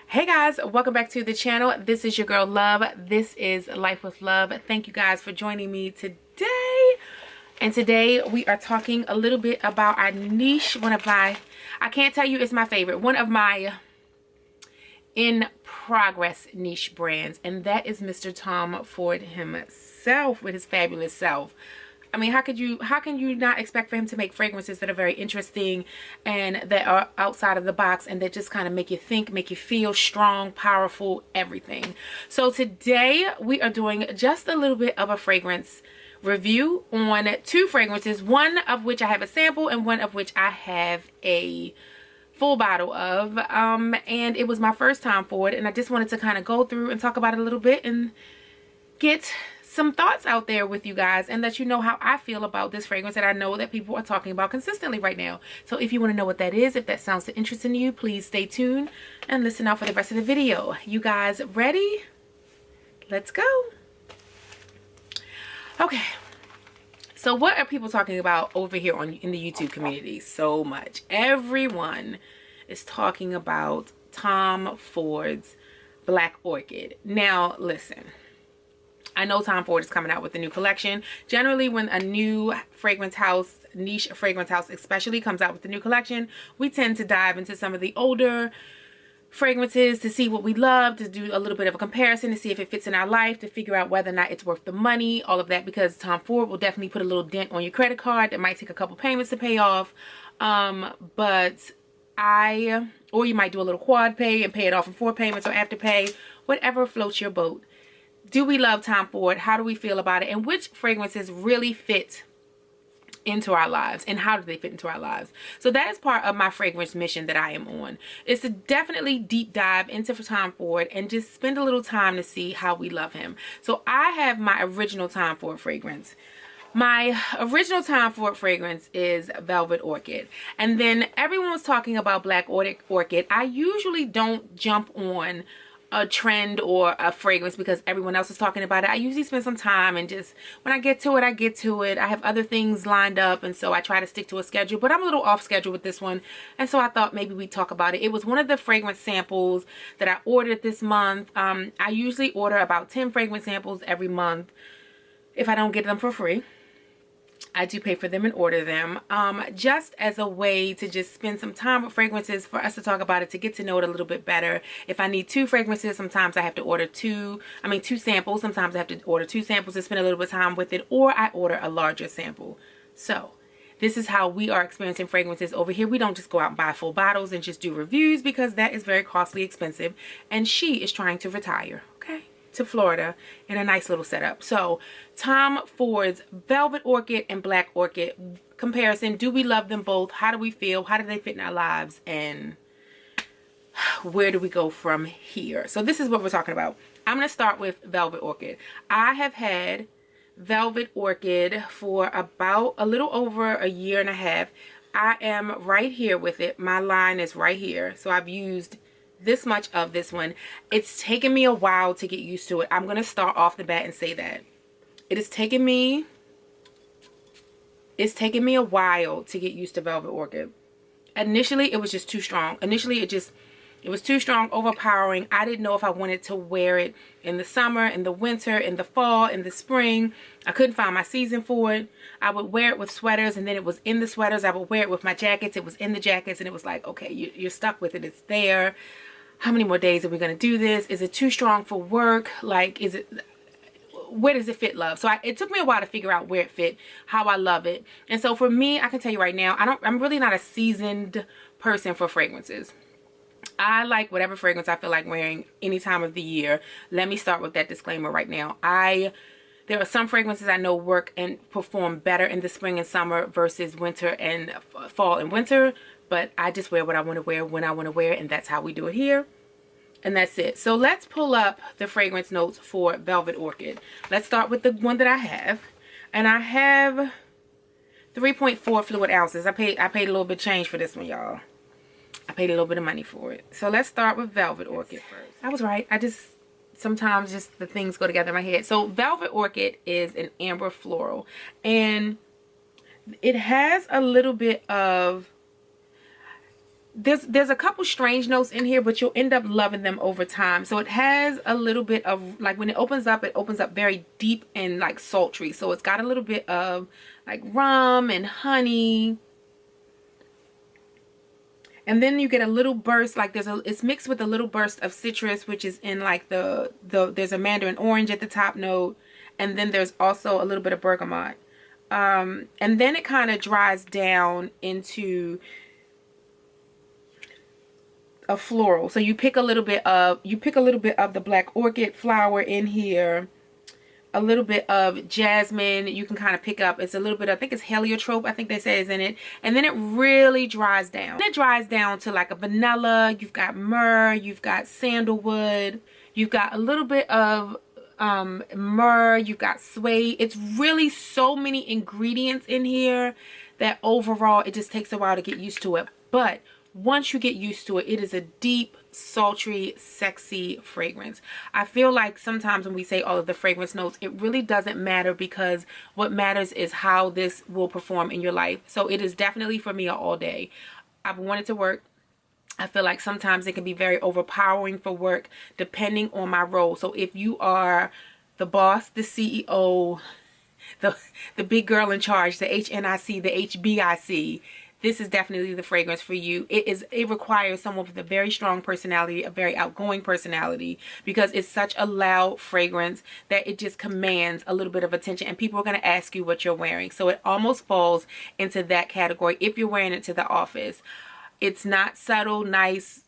Hey guys, welcome back to the channel. This is your girl Love. This is Life with Love. Thank you guys for joining me today. And today we are talking a little bit about our niche, I can't tell you it's my favorite, one of my in progress niche brands, and that is Mr. Tom Ford himself with his fabulous self. I mean, how can you not expect for him to make fragrances that are very interesting and that are outside of the box and that just kind of make you think, make you feel strong, powerful, everything. So today we are doing just a little bit of a fragrance review on two fragrances, one of which I have a sample and one of which I have a full bottle of. And it was my first time for it, and I just wanted to kind of go through and talk about it a little bit and get some thoughts out there with you guys and let you know how I feel about this fragrance that I know that people are talking about consistently right now. So if you want to know what that is, if that sounds interesting to you, please stay tuned and listen out for the rest of the video. You guys ready? Let's go. Okay. So what are people talking about over here in the YouTube community? So much. Everyone is talking about Tom Ford's Black Orchid. Now, listen. I know Tom Ford is coming out with a new collection. Generally, when a new fragrance house, niche fragrance house especially, comes out with a new collection, we tend to dive into some of the older fragrances to see what we love, to do a little bit of a comparison, to see if it fits in our life, to figure out whether or not it's worth the money, all of that, because Tom Ford will definitely put a little dent on your credit card that might take a couple payments to pay off. Or you might do a little quad pay and pay it off in 4 payments or afterpay, whatever floats your boat. Do we love Tom Ford? How do we feel about it? And which fragrances really fit into our lives? And how do they fit into our lives? So that is part of my fragrance mission that I am on. Is to definitely deep dive into Tom Ford and just spend a little time to see how we love him. So I have my original Tom Ford fragrance. My original Tom Ford fragrance is Velvet Orchid. And then everyone was talking about Black Orchid. I usually don't jump on a trend or a fragrance because everyone else is talking about it. I usually spend some time and just when I get to it, I get to it. I have other things lined up, and so I try to stick to a schedule, but I'm a little off schedule with this one, and so I thought maybe we'd talk about it. It was one of the fragrance samples that I ordered this month. I usually order about 10 fragrance samples every month if I don't get them for free. I do pay for them and order them just as a way to just spend some time with fragrances, for us to talk about it, to get to know it a little bit better. If I need 2 fragrances, sometimes I have to order 2 samples. Sometimes I have to order 2 samples to spend a little bit of time with it, or I order a larger sample. So this is how we are experiencing fragrances over here. We don't just go out and buy full bottles and just do reviews, because that is very costly, expensive, and she is trying to retire, okay, to Florida in a nice little setup. So Tom Ford's Velvet Orchid and Black Orchid comparison. Do we love them both? How do we feel? How do they fit in our lives? And where do we go from here? So this is what we're talking about. I'm going to start with Velvet Orchid. I have had Velvet Orchid for about a little over a year and a half. I am right here with it. My line is right here. So I've used this much of this one. It's taken me a while to get used to it. I'm going to start off the bat and say that. It's taken me a while to get used to Velvet Orchid. Initially, it was just too strong. Initially, it was too strong, overpowering. I didn't know if I wanted to wear it in the summer, in the winter, in the fall, in the spring. I couldn't find my season for it. I would wear it with sweaters, and then it was in the sweaters. I would wear it with my jackets. It was in the jackets, and it was like, okay, you're stuck with it. It's there. How many more days are we going to do this? Is it too strong for work? Like, where does it fit, love? So it took me a while to figure out where it fit, how I love it. And so for me, I can tell you right now, I'm really not a seasoned person for fragrances. I like whatever fragrance I feel like wearing any time of the year. Let me start with that disclaimer right now. There are some fragrances I know work and perform better in the spring and summer versus winter and fall and winter. But I just wear what I want to wear when I want to wear it, and that's how we do it here. And that's it. So let's pull up the fragrance notes for Velvet Orchid. Let's start with the one that I have. And I have 3.4 fluid ounces. I paid a little bit of change for this one, y'all. I paid a little bit of money for it. So let's start with Velvet Orchid first. I was right. Sometimes just the things go together in my head. So Velvet Orchid is an amber floral. And it has a little bit of there's a couple strange notes in here, but you'll end up loving them over time. So it has a little bit of, like, when it opens up very deep and like sultry. So it's got a little bit of like rum and honey. And then you get a little burst, like it's mixed with a little burst of citrus, which is in like there's a mandarin orange at the top note. And then there's also a little bit of bergamot. And then it kind of dries down into a floral. So you pick a little bit of the black orchid flower in here, a little bit of jasmine. You can kind of pick up, it's a little bit of, I think it's heliotrope, I think they say is in it. And then it really dries down. It dries down to like a vanilla. You've got myrrh, you've got sandalwood, you've got a little bit of myrrh, you've got suede. It's really so many ingredients in here that overall it just takes a while to get used to it. But once you get used to it, it is a deep, sultry, sexy fragrance. I feel like sometimes when we say all of the fragrance notes, it really doesn't matter, because what matters is how this will perform in your life. So it is definitely for me all day. I've worn it to work. I feel like sometimes it can be very overpowering for work depending on my role. So if you are the boss, the CEO, the big girl in charge, the HNIC, the HBIC, this is definitely the fragrance for you. It requires someone with a very strong personality, a very outgoing personality, because it's such a loud fragrance that it just commands a little bit of attention, and people are going to ask you what you're wearing. So it almost falls into that category if you're wearing it to the office. It's not subtle, nice,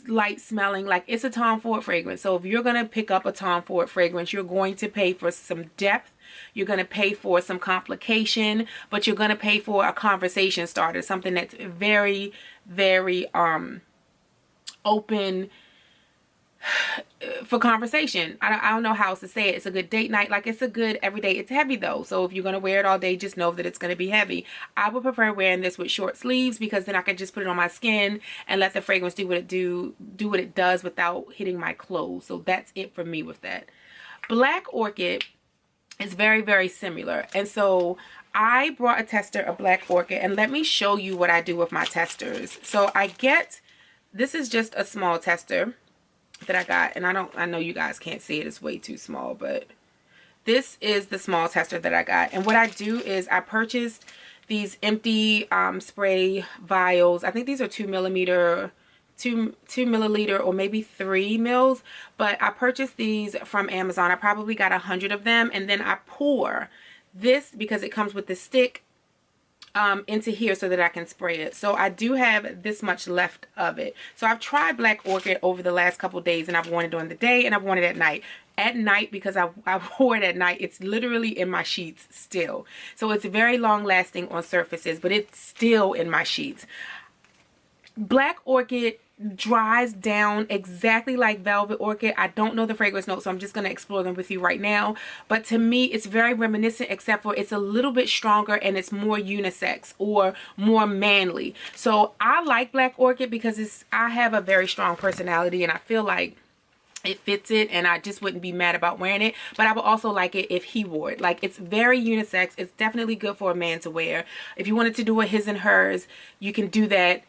light smelling. Like, it's a Tom Ford fragrance. So if you're going to pick up a Tom Ford fragrance, you're going to pay for some depth. You're going to pay for some complication, but you're going to pay for a conversation starter, something that's very, very open for conversation. I don't know how else to say it. It's a good date night. Like, it's a good everyday. It's heavy though, so if you're going to wear it all day, just know that it's going to be heavy. I would prefer wearing this with short sleeves, because then I can just put it on my skin and let the fragrance do what it does without hitting my clothes. So that's it for me with that. Black Orchid is very, very similar. And so I brought a tester of Black Orchid, and let me show you what I do with my testers. So this is just a small tester that I got, and I know you guys can't see it, it's way too small, but this is the small tester that I got. And what I do is I purchased these empty spray vials. I think these are 2 milliliter or maybe 3 mils, but I purchased these from Amazon. I probably got 100 of them, and then I pour this, because it comes with the stick, into here so that I can spray it. So I do have this much left of it. So I've tried Black Orchid over the last couple days, and I've worn it during the day and I've worn it at night. At night, because I wore it at night, it's literally in my sheets still. So it's very long lasting on surfaces, but it's still in my sheets. Black Orchid dries down exactly like Velvet Orchid. I don't know the fragrance notes, so I'm just going to explore them with you right now. But to me, it's very reminiscent, except for it's a little bit stronger and it's more unisex or more manly. So I like Black Orchid because I have a very strong personality, and I feel like it fits it, and I just wouldn't be mad about wearing it. But I would also like it if he wore it. Like, it's very unisex. It's definitely good for a man to wear. If you wanted to do a his and hers, you can do that.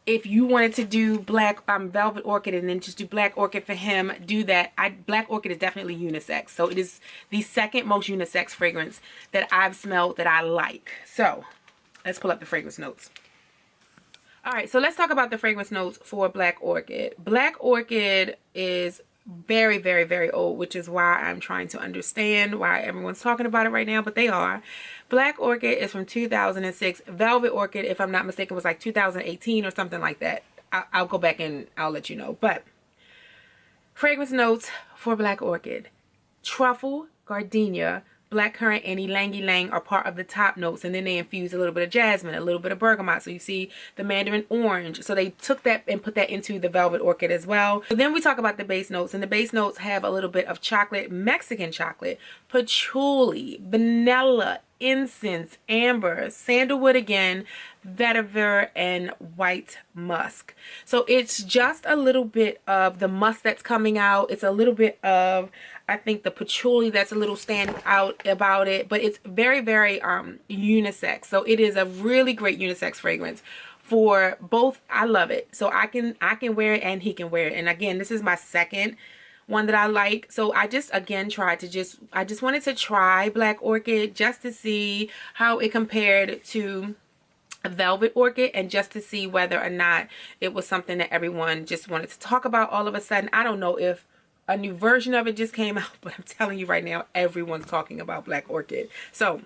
If you wanted to do Black Velvet Orchid and then just do Black Orchid for him, do that. Black Orchid is definitely unisex. So it is the second most unisex fragrance that I've smelled that I like. So let's pull up the fragrance notes. All right, so let's talk about the fragrance notes for Black Orchid. Black Orchid is very, very, very old, which is why I'm trying to understand why everyone's talking about it right now, but they are. Black Orchid is from 2006. Velvet Orchid, if I'm not mistaken, was like 2018 or something like that. I'll go back and I'll let you know. But fragrance notes for Black Orchid: truffle, gardenia, blackcurrant, and ylang ylang are part of the top notes, and then they infuse a little bit of jasmine, a little bit of bergamot. So you see the mandarin orange. So they took that and put that into the Velvet Orchid as well. So then we talk about the base notes, and the base notes have a little bit of chocolate, Mexican chocolate, patchouli, vanilla, incense, amber, sandalwood again, vetiver, and white musk. So it's just a little bit of the musk that's coming out. It's a little bit of, I think, the patchouli that's a little stand out about it, but it's very, very unisex. So it is a really great unisex fragrance for both. I love it. So I can wear it and he can wear it. And again, this is my second one that I like. So I just again tried to I just wanted to try Black Orchid just to see how it compared to Velvet Orchid, and just to see whether or not it was something that everyone just wanted to talk about all of a sudden. I don't know if a new version of it just came out, but I'm telling you right now, everyone's talking about Black Orchid. So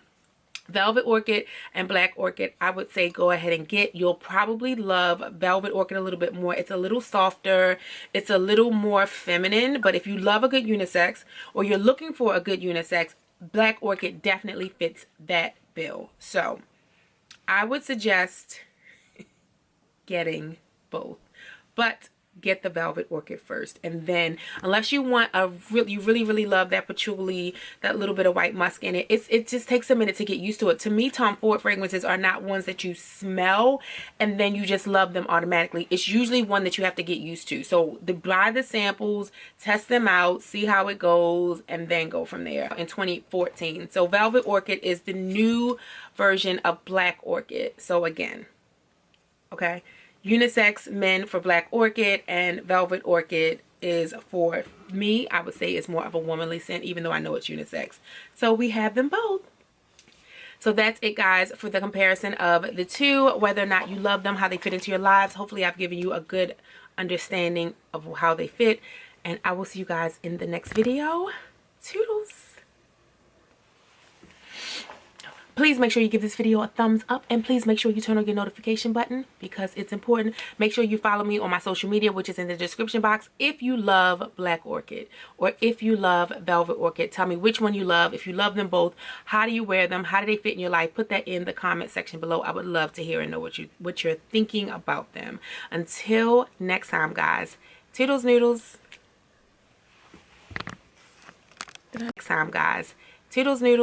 Velvet Orchid and Black Orchid, I would say go ahead and get. You'll probably love Velvet Orchid a little bit more. It's a little softer. It's a little more feminine. But if you love a good unisex, or you're looking for a good unisex, Black Orchid definitely fits that bill. So I would suggest getting both. But get the Velvet Orchid first, and then, unless you want you really love that patchouli, that little bit of white musk in it, it just takes a minute to get used to it. To me, Tom Ford fragrances are not ones that you smell and then you just love them automatically. It's usually one that you have to get used to. So buy the samples, test them out, see how it goes, and then go from there. In 2014, so Velvet Orchid is the new version of Black Orchid. So again, okay, unisex men for Black Orchid, and Velvet Orchid is, for me, I would say it's more of a womanly scent, even though I know it's unisex. So we have them both. So that's it, guys, for the comparison of the two, whether or not you love them, how they fit into your lives. Hopefully I've given you a good understanding of how they fit, and I will see you guys in the next video. Toodles. Please make sure you give this video a thumbs up, and please make sure you turn on your notification button because it's important. Make sure you follow me on my social media, which is in the description box. If you love Black Orchid or if you love Velvet Orchid, tell me which one you love. If you love them both, how do you wear them? How do they fit in your life? Put that in the comment section below. I would love to hear and know what you're thinking about them. Until next time, guys. Toodles noodles. Next time, guys. Toodles noodles.